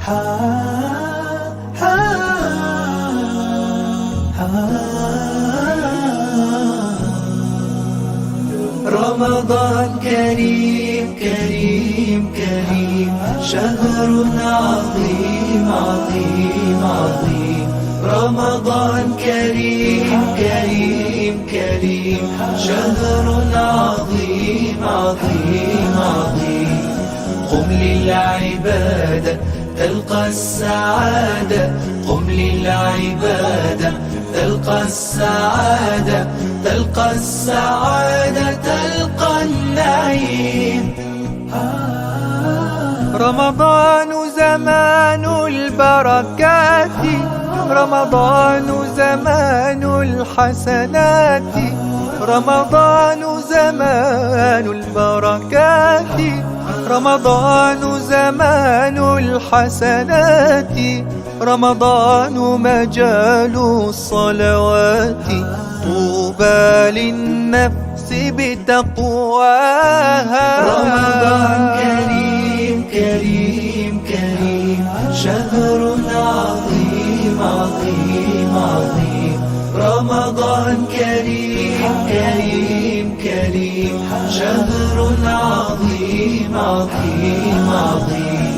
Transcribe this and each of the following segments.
رمضان كريم كريم كريم، شهر عظيم عظيم عظيم. رمضان كريم كريم كريم، شهر عظيم عظيم عظيم. قم للعبادة تلقى السعادة، قم للعبادة تلقى السعادة، تلقى السعادة تلقى النعيم. رمضان زمان البركات، رمضان زمان الحسنات، رمضان زمان البركات، رمضان زمان الحسنات، رمضان مجال الصلوات. طوبى للنفس بتقواها. رمضان كريم كريم كريم، شهر عظيم عظيم عظيم. رمضان كريم كريم كريم، شهر عظيم عظيم عظيم.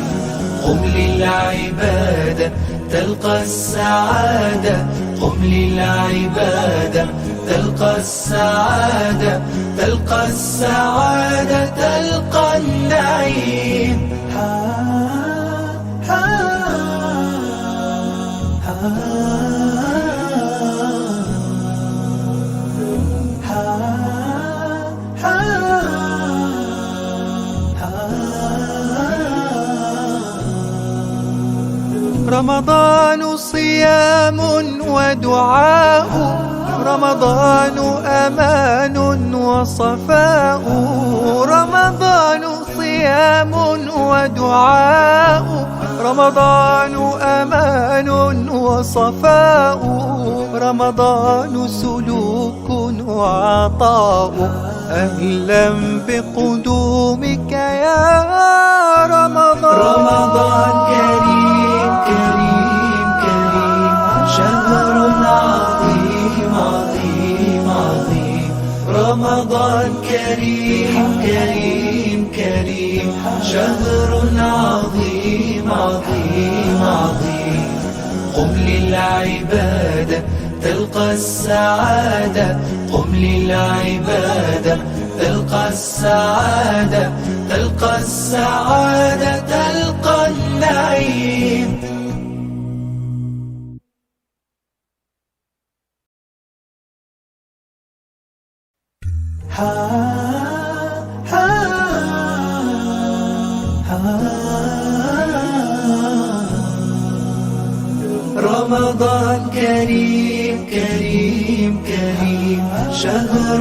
قم للعبادة تلقى السعادة، قم للعبادة تلقى السعادة، تلقى السعادة تلقى النعيم. رمضان صيام ودعاء، رمضان أمان وصفاء، رمضان صيام ودعاء، رمضان أمان وصفاء، رمضان سلوك وعطاء. أهلا بقدومك يا رمضان. رمضان كريم كريم كريم، شهر عظيم عظيم عظيم. رمضان كريم كريم كريم، شهر عظيم عظيم عظيم. قم للعبادة تلقى السعادة، قم للعبادة تلقى السعادة، تلقى السعادة تلقى النعيم. رمضان كريم كريم كريم، شهر